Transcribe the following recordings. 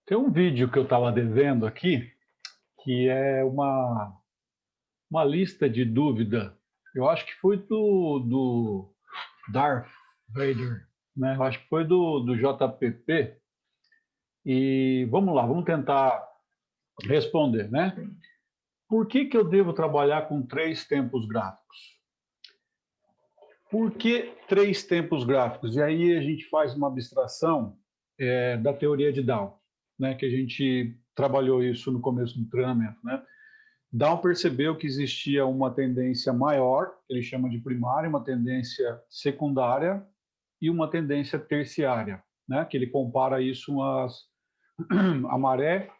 Tem um vídeo que eu estava devendo aqui, que é uma lista de dúvida. Eu acho que foi do Darth Vader, né? Eu acho que foi do JPP. E vamos lá, vamos tentar responder, né? Por que eu devo trabalhar com três tempos gráficos? Por que três tempos gráficos? E aí a gente faz uma abstração da teoria de Down, né? Que a gente trabalhou isso no começo do treinamento, né? Down percebeu que existia uma tendência maior, que ele chama de primária, uma tendência secundária e uma tendência terciária, né? Que ele compara isso a maré,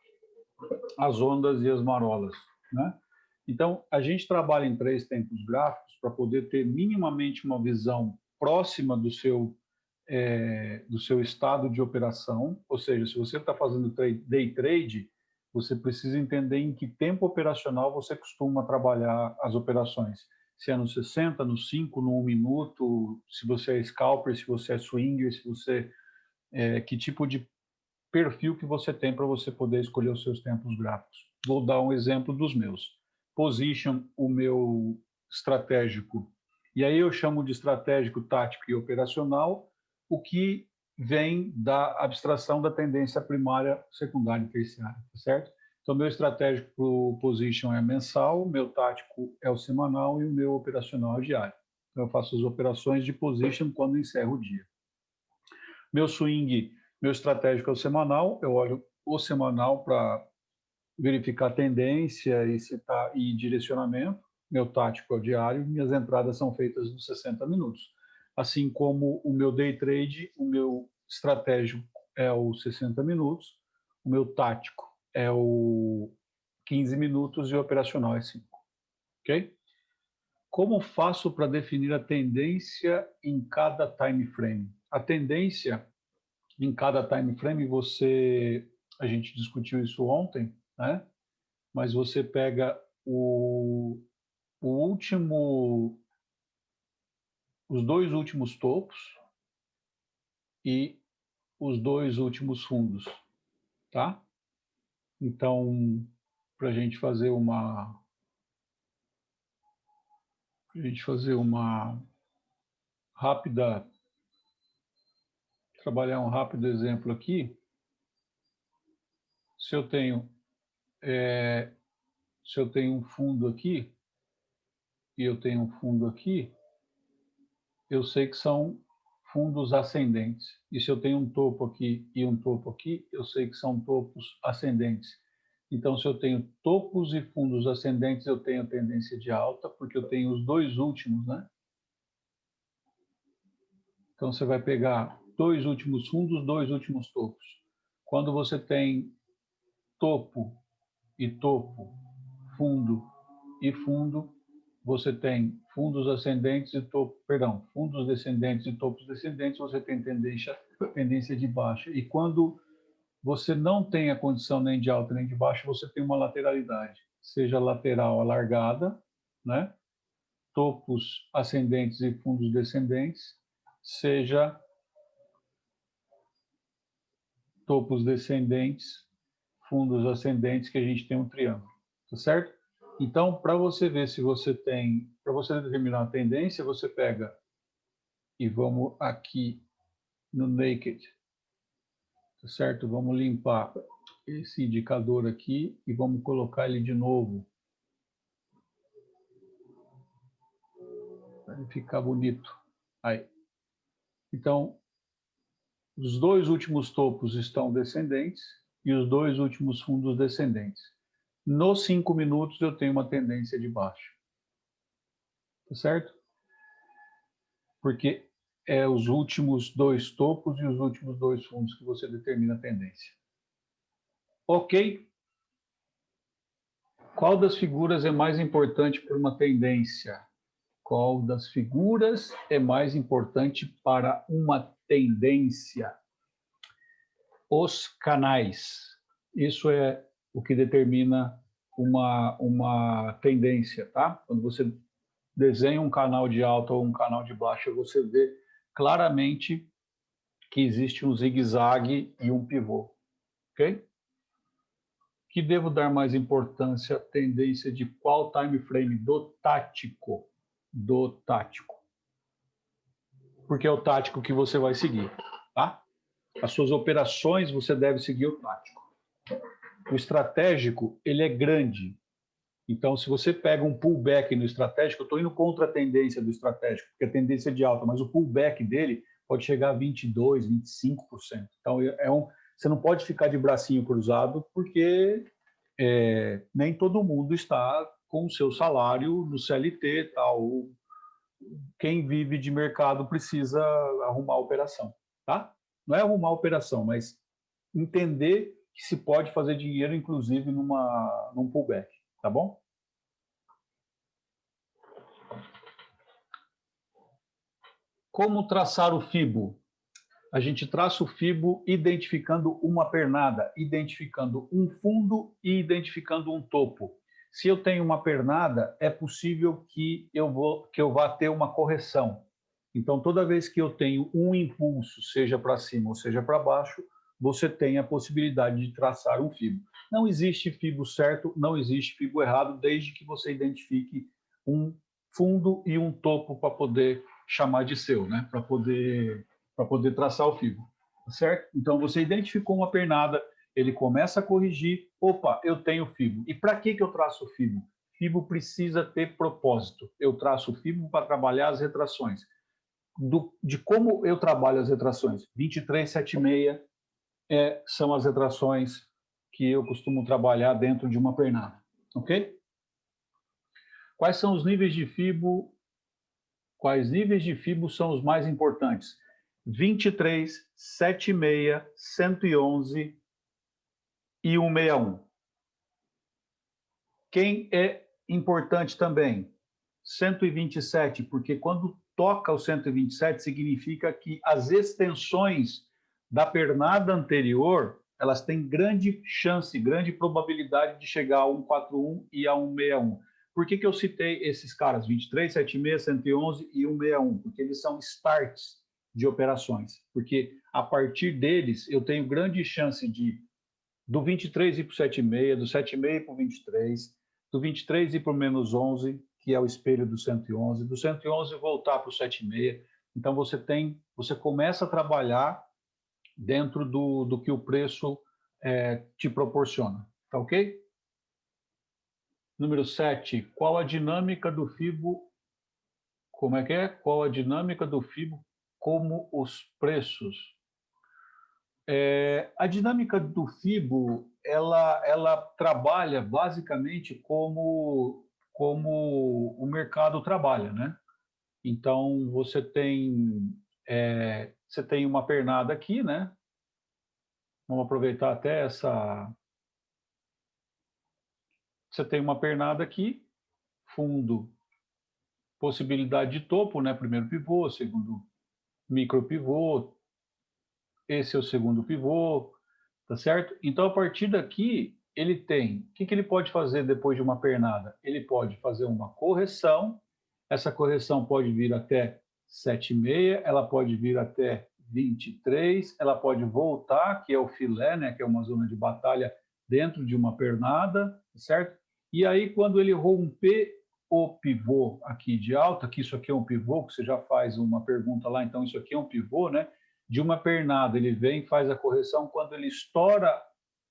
as ondas e as marolas, né? Então, a gente trabalha em três tempos gráficos para poder ter minimamente uma visão próxima do seu estado de operação, ou seja, se você está fazendo day trade, você precisa entender em que tempo operacional você costuma trabalhar as operações. Se é no 60, no 5, no 1 minuto, se você é scalper, se você é swinger, se você que tipo de perfil que você tem para você poder escolher os seus tempos gráficos. Vou dar um exemplo dos meus. Position, o meu estratégico, e aí eu chamo de estratégico, tático e operacional, o que vem da abstração da tendência primária, secundária e terciária, tá certo? Então, meu estratégico para o position é mensal, meu tático é o semanal e o meu operacional é o diário. Então, eu faço as operações de position quando encerro o dia. Meu swing, meu estratégico é o semanal, eu olho o semanal para verificar tendência e direcionamento. Meu tático é o diário, minhas entradas são feitas nos 60 minutos. Assim como o meu day trade, o meu estratégico é o 60 minutos, o meu tático é o 15 minutos e o operacional é 5. Ok? Como faço para definir a tendência em cada time frame? A tendência em cada time frame a gente discutiu isso ontem, né? Mas você pega o último, os dois últimos topos e os dois últimos fundos, tá? Então, para a gente fazer uma rápida, trabalhar um rápido exemplo aqui, se eu tenho, é, se eu tenho um fundo aqui e eu tenho um fundo aqui, eu sei que são fundos ascendentes. E se eu tenho um topo aqui e um topo aqui, eu sei que são topos ascendentes. Então, se eu tenho topos e fundos ascendentes, eu tenho tendência de alta, porque eu tenho os dois últimos, né? Então, você vai pegar dois últimos fundos, dois últimos topos. Quando você tem topo e topo, fundo e fundo, você tem fundos ascendentes e topo, perdão, fundos descendentes e topos descendentes, você tem tendência de baixa. E quando você não tem a condição nem de alta nem de baixa, você tem uma lateralidade, seja lateral alargada, né? Topos ascendentes e fundos descendentes, seja topos descendentes, fundos ascendentes, que a gente tem um triângulo, tá certo? Então, para você ver se você tem, para você determinar a tendência, você pega e vamos aqui no Naked, tá certo? Vamos limpar esse indicador aqui e vamos colocar ele de novo, para ele ficar bonito. Aí. Então, os dois últimos topos estão descendentes e os dois últimos fundos descendentes. Nos 5 minutos eu tenho uma tendência de baixa, tá certo? Porque é os últimos dois topos e os últimos dois fundos que você determina a tendência. Ok? Qual das figuras é mais importante para uma tendência? Qual das figuras é mais importante para uma tendência? Os canais. Isso é o que determina uma tendência, tá? Quando você desenha um canal de alta ou um canal de baixa, você vê claramente que existe um zigue-zague e um pivô, ok? que devo dar mais importância à tendência de qual time frame? Do tático. Do tático. Porque é o tático que você vai seguir, tá? As suas operações, você deve seguir o tático. O estratégico, ele é grande. Então, se você pega um pullback no estratégico, eu estou indo contra a tendência do estratégico, porque a tendência é de alta, mas o pullback dele pode chegar a 22%, 25%. Então, você não pode ficar de bracinho cruzado, porque nem todo mundo está com o seu salário no CLT, tal. Quem vive de mercado precisa arrumar a operação, tá? Não é arrumar a operação, mas entender que se pode fazer dinheiro, inclusive, num pullback, tá bom? Como traçar o FIBO? A gente traça o FIBO identificando uma pernada, identificando um fundo e identificando um topo. Se eu tenho uma pernada, é possível que eu vá ter uma correção. Então, toda vez que eu tenho um impulso, seja para cima ou seja para baixo, você tem a possibilidade de traçar um FIBO. Não existe FIBO certo, não existe FIBO errado, desde que você identifique um fundo e um topo para poder chamar de seu, né? Para poder traçar o FIBO, certo? Então, você identificou uma pernada, ele começa a corrigir, opa, eu tenho FIBO. E para que eu traço o FIBO? FIBO precisa ter propósito. Eu traço o FIBO para trabalhar as retrações. De como eu trabalho as retrações? 2376 são as retrações que eu costumo trabalhar dentro de uma pernada, ok? Quais são os níveis de FIBO? Quais níveis de FIBO são os mais importantes? 23, 76, 111 e 161. Quem é importante também? 127, porque quando toca o 127, significa que as extensões da pernada anterior, elas têm grande chance, grande probabilidade de chegar a 141 e a 161. Por que eu citei esses caras, 23, 76, 111 e 161? Porque eles são starts de operações. Porque a partir deles, eu tenho grande chance de do 23 ir para o 76, do 76 para o 23, do 23 ir para o menos 11, que é o espelho do 111, do 111 voltar para o 76. Então, você começa a trabalhar dentro do que o preço te proporciona. Tá ok? Número 7. Qual a dinâmica do FIBO? Como é que é? Qual a dinâmica do FIBO como os preços? A dinâmica do FIBO, ela trabalha basicamente como o mercado trabalha, né? Então, você tem uma pernada aqui, né? Vamos aproveitar até essa... Você tem uma pernada aqui, fundo, possibilidade de topo, né? Primeiro pivô, segundo micro pivô, esse é o segundo pivô, tá certo? Então, a partir daqui, ele tem... O que ele pode fazer depois de uma pernada? Ele pode fazer uma correção, essa correção pode vir até 7,6, ela pode vir até 23, ela pode voltar, que é o filé, né, que é uma zona de batalha dentro de uma pernada, certo? E aí, quando ele romper o pivô aqui de alta, que isso aqui é um pivô, que você já faz uma pergunta lá, então isso aqui é um pivô, né? De uma pernada, ele vem, faz a correção, quando ele estoura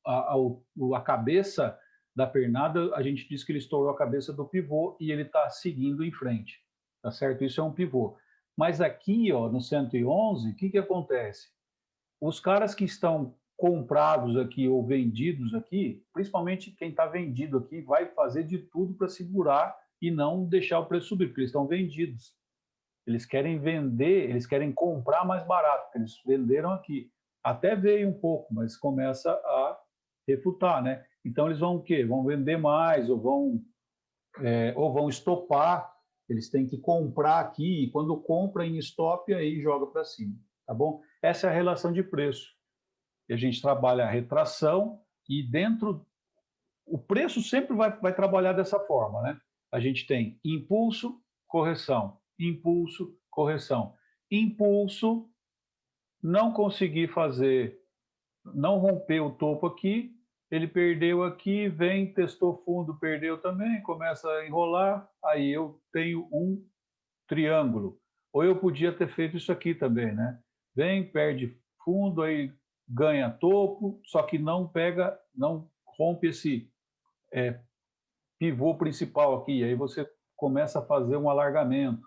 a cabeça da pernada, a gente diz que ele estourou a cabeça do pivô e ele está seguindo em frente, tá certo? Isso é um pivô. Mas aqui, ó, no 111, o que acontece? Os caras que estão comprados aqui ou vendidos aqui, principalmente quem está vendido aqui, vai fazer de tudo para segurar e não deixar o preço subir, porque eles estão vendidos. Eles querem vender, eles querem comprar mais barato, porque eles venderam aqui. Até veio um pouco, mas começa a refutar, né? Então eles vão o quê? Vão vender mais ou vão estopar. Eles têm que comprar aqui e quando compra em stop aí joga para cima, tá bom? Essa é a relação de preço. E a gente trabalha a retração e dentro o preço sempre vai trabalhar dessa forma, né? A gente tem impulso, correção, impulso, correção. Impulso, não conseguir fazer, não romper o topo aqui, ele perdeu aqui, vem, testou fundo, perdeu também, começa a enrolar, aí eu tenho um triângulo. Ou eu podia ter feito isso aqui também, né? Vem, perde fundo, aí ganha topo, só que não pega, não rompe esse pivô principal aqui, aí você começa a fazer um alargamento,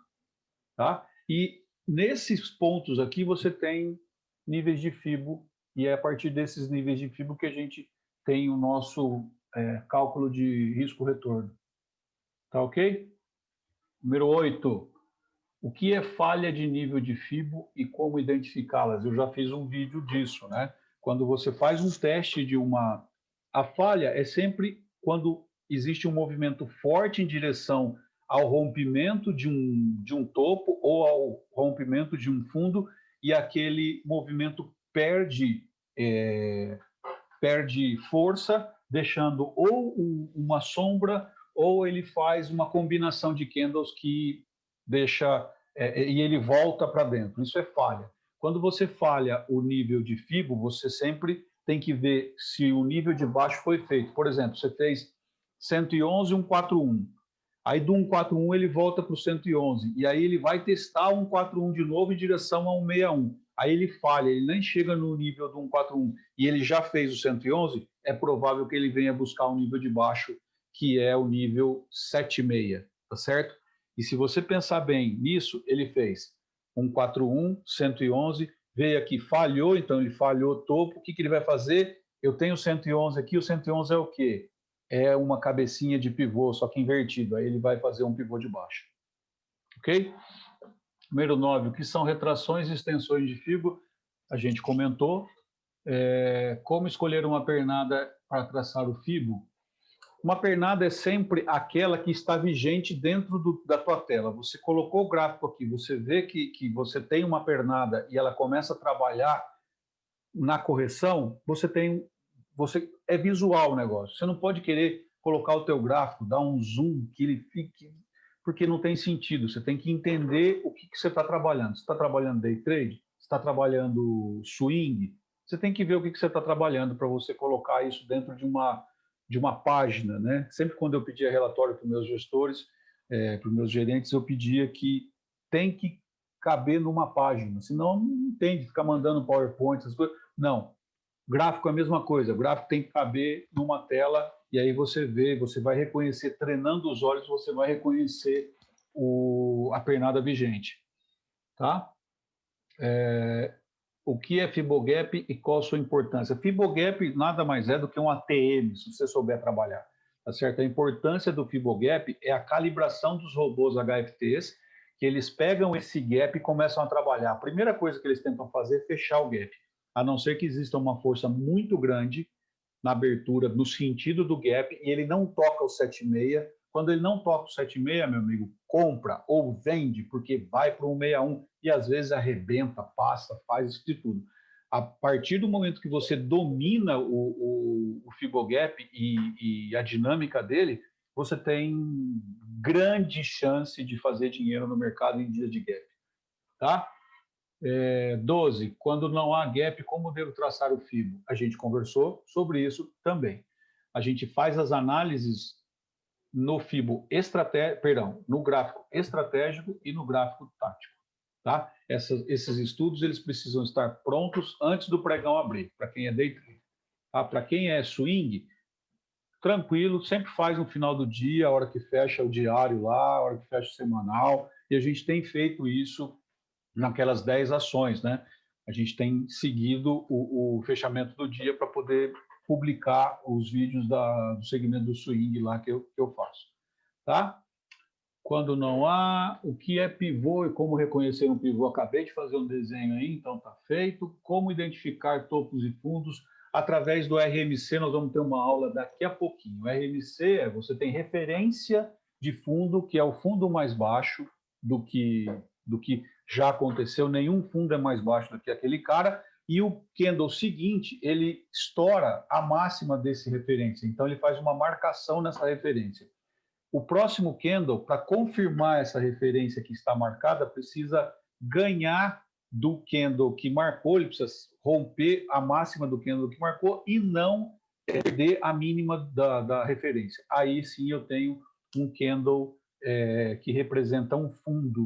tá? E nesses pontos aqui você tem níveis de FIBO, e é a partir desses níveis de FIBO que a gente tem o nosso cálculo de risco-retorno. Tá ok? Número 8. O que é falha de nível de FIBO e como identificá-las? Eu já fiz um vídeo disso, né? Quando você faz um teste de uma... A falha é sempre quando existe um movimento forte em direção ao rompimento de um topo ou ao rompimento de um fundo e aquele movimento perde força, deixando ou uma sombra ou ele faz uma combinação de candles que deixa e ele volta para dentro. Isso é falha. Quando você falha o nível de FIBO, você sempre tem que ver se o nível de baixo foi feito. Por exemplo, você fez 111, 141. Aí do 141 ele volta para o 111. E aí ele vai testar o 141 de novo em direção a 161. Aí ele falha, ele nem chega no nível do 141 e ele já fez o 111, é provável que ele venha buscar um nível de baixo, que é o nível 76, tá certo? E se você pensar bem nisso, ele fez 141, 111, veio aqui, falhou, então ele falhou o topo. O que ele vai fazer? Eu tenho 111 aqui, o 111 é o quê? É uma cabecinha de pivô, só que invertido. Aí ele vai fazer um pivô de baixo. Ok? Número 9. O que são retrações e extensões de FIBO? A gente comentou. Como escolher uma pernada para traçar o FIBO? Uma pernada é sempre aquela que está vigente dentro da tua tela. Você colocou o gráfico aqui, você vê que você tem uma pernada e ela começa a trabalhar na correção, você é visual o negócio. Você não pode querer colocar o teu gráfico, dar um zoom que ele fique, porque não tem sentido. Você tem que entender o que você está trabalhando. Você está trabalhando day trade? Você está trabalhando swing? Você tem que ver o que você está trabalhando para você colocar isso dentro de uma página, né? Sempre quando eu pedia relatório para os meus gestores, para os meus gerentes, eu pedia que tem que caber numa página, senão não entende, ficar mandando PowerPoint, essas coisas. Não, gráfico é a mesma coisa, o gráfico tem que caber numa tela e aí você vê, você vai reconhecer, treinando os olhos, você vai reconhecer a pernada vigente, tá? O que é Fibogap e qual a sua importância? Fibogap nada mais é do que um ATM, se você souber trabalhar, tá certo? A importância do Fibogap é a calibração dos robôs HFTs, que eles pegam esse gap e começam a trabalhar. A primeira coisa que eles tentam fazer é fechar o gap, a não ser que exista uma força muito grande na abertura, no sentido do gap, e ele não toca o 7,6. Quando ele não toca o 7,6, meu amigo, compra ou vende, porque vai para o 161 e às vezes arrebenta, passa, faz isso de tudo. A partir do momento que você domina o Fibogap e a dinâmica dele, você tem grande chance de fazer dinheiro no mercado em dia de gap. Tá? 12. Quando não há gap, como devo traçar o FIBO? A gente conversou sobre isso também. A gente faz as análises no FIBO no gráfico estratégico e no gráfico tático. Tá? Esses estudos eles precisam estar prontos antes do pregão abrir, para quem é day trade. Tá? Para quem é swing, tranquilo, sempre faz no final do dia, a hora que fecha o diário lá, a hora que fecha o semanal, e a gente tem feito isso naquelas 10 ações, né? A gente tem seguido o fechamento do dia para poder publicar os vídeos do segmento do swing lá que eu faço, tá? Quando não há, o que é pivô e como reconhecer um pivô? Acabei de fazer um desenho aí, então tá feito. Como identificar topos e fundos? Através do RMC, nós vamos ter uma aula daqui a pouquinho. O RMC, você tem referência de fundo, que é o fundo mais baixo do que já aconteceu. Nenhum fundo é mais baixo do que aquele cara. E o candle seguinte, ele estoura a máxima desse referência. Então, ele faz uma marcação nessa referência. O próximo candle, para confirmar essa referência que está marcada, precisa ganhar do candle que marcou, ele precisa romper a máxima do candle que marcou e não perder a mínima da referência. Aí sim eu tenho um candle que representa um fundo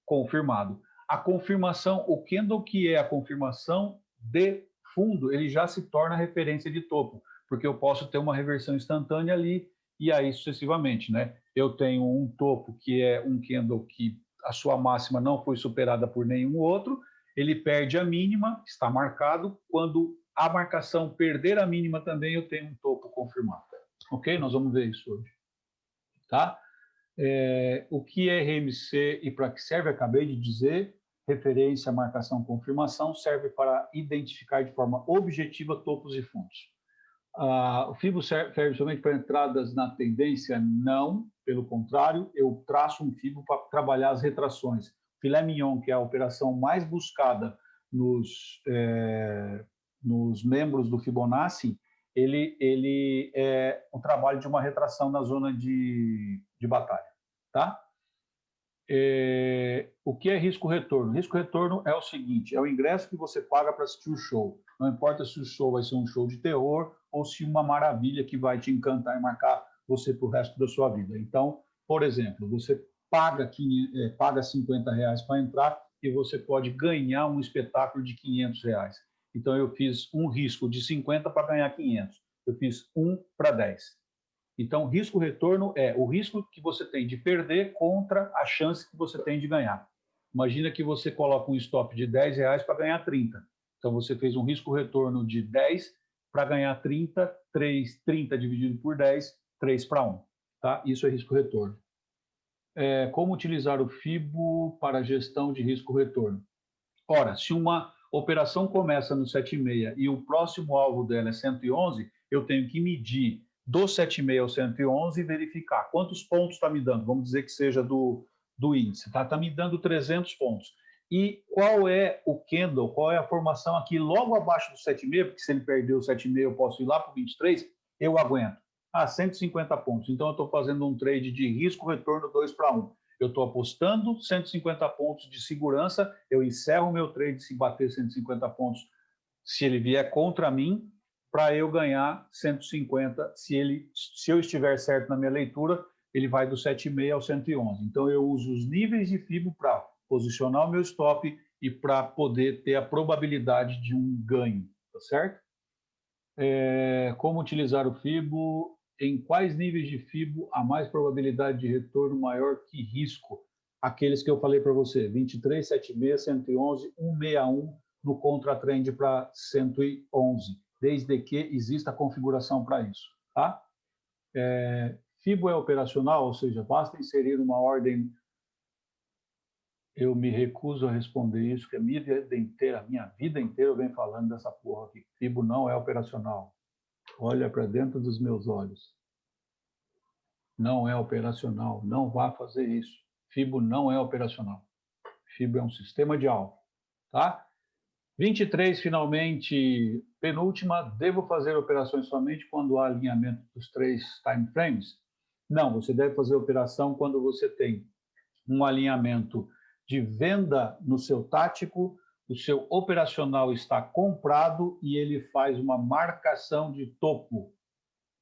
confirmado. A confirmação, o candle que é a confirmação de fundo, ele já se torna referência de topo, porque eu posso ter uma reversão instantânea ali e aí sucessivamente, né? Eu tenho um topo que é um candle que a sua máxima não foi superada por nenhum outro, ele perde a mínima, está marcado. Quando a marcação perder a mínima também, eu tenho um topo confirmado. Ok? Nós vamos ver isso hoje. Tá? O que é RMC e para que serve? Acabei de dizer. Referência, marcação, confirmação, serve para identificar de forma objetiva topos e fundos. O FIBO serve somente para entradas na tendência? Não, pelo contrário, eu traço um FIBO para trabalhar as retrações. Filé mignon, que é a operação mais buscada nos membros do Fibonacci, ele é o trabalho de uma retração na zona de batalha. Tá? O que é risco-retorno? Risco-retorno é o seguinte, é o ingresso que você paga para assistir o show. Não importa se o show vai ser um show de terror ou se uma maravilha que vai te encantar e marcar você para o resto da sua vida. Então, por exemplo, você paga R$50 para entrar e você pode ganhar um espetáculo de R$500. Então, eu fiz um risco de 50 para ganhar 500. Eu fiz 1 para 10. Então, risco-retorno é o risco que você tem de perder contra a chance que você tem de ganhar. Imagina que você coloca um stop de R$10 para ganhar 30. Então, você fez um risco-retorno de 10 para ganhar 30, 30 dividido por 10, 3 para 1. Tá? Isso é risco-retorno. Como utilizar o FIBO para gestão de risco-retorno? Ora, se uma operação começa no 7,6 e o próximo alvo dela é 111, eu tenho que medir do 7,6 ao 111 e verificar quantos pontos está me dando. Vamos dizer que seja do índice. Está me dando 300 pontos. E qual é o candle, qual é a formação aqui logo abaixo do 7,6, porque se ele perder o 7,6 eu posso ir lá para o 23, eu aguento. 150 pontos. Então eu estou fazendo um trade de risco-retorno 2 para 1. Eu estou apostando 150 pontos de segurança, eu encerro o meu trade se bater 150 pontos, se ele vier contra mim, para eu ganhar 150, se eu estiver certo na minha leitura, ele vai do 7,6 ao 111. Então, eu uso os níveis de FIBO para posicionar o meu stop e para poder ter a probabilidade de um ganho, tá certo? Como utilizar o FIBO? Em quais níveis de FIBO há mais probabilidade de retorno maior que risco? Aqueles que eu falei para você, 23, 76, 111, 161 no contra-trend para 111, desde que exista configuração para isso. Tá? FIBO é operacional, ou seja, basta inserir uma ordem. Eu me recuso a responder isso, que a minha vida inteira eu venho falando dessa porra aqui. FIBO não é operacional. Olha para dentro dos meus olhos. Não é operacional. Não vá fazer isso. FIBO não é operacional. FIBO é um sistema de alvo. Tá? 23, finalmente, penúltima. Devo fazer operações somente quando há alinhamento dos 3 time frames? Não, você deve fazer operação quando você tem um alinhamento de venda no seu tático, o seu operacional está comprado e ele faz uma marcação de topo.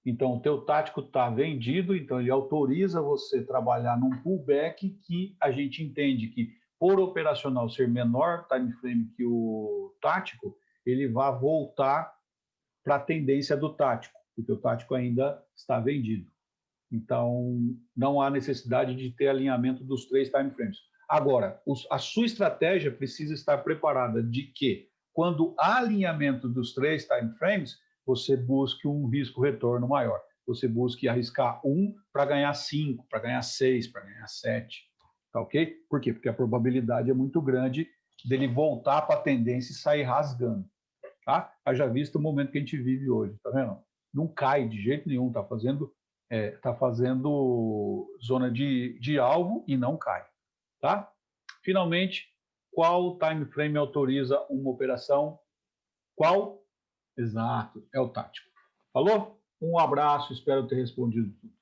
Então, o teu tático está vendido, então ele autoriza você trabalhar num pullback que a gente entende que, por operacional ser menor time frame que o tático, ele vai voltar para a tendência do tático, porque o tático ainda está vendido. Então, não há necessidade de ter alinhamento dos 3 time frames. Agora, a sua estratégia precisa estar preparada de que, quando há alinhamento dos 3 time frames, você busque um risco-retorno maior. Você busque arriscar 1 para ganhar 5, para ganhar 6, para ganhar 7. Tá ok? Por quê? Porque a probabilidade é muito grande dele voltar para a tendência e sair rasgando. Tá? Haja visto o momento que a gente vive hoje, tá vendo? Não cai de jeito nenhum, tá fazendo zona de alvo e não cai. Tá? Finalmente, qual time frame autoriza uma operação? Qual? Exato, é o tático. Falou? Um abraço, espero ter respondido tudo.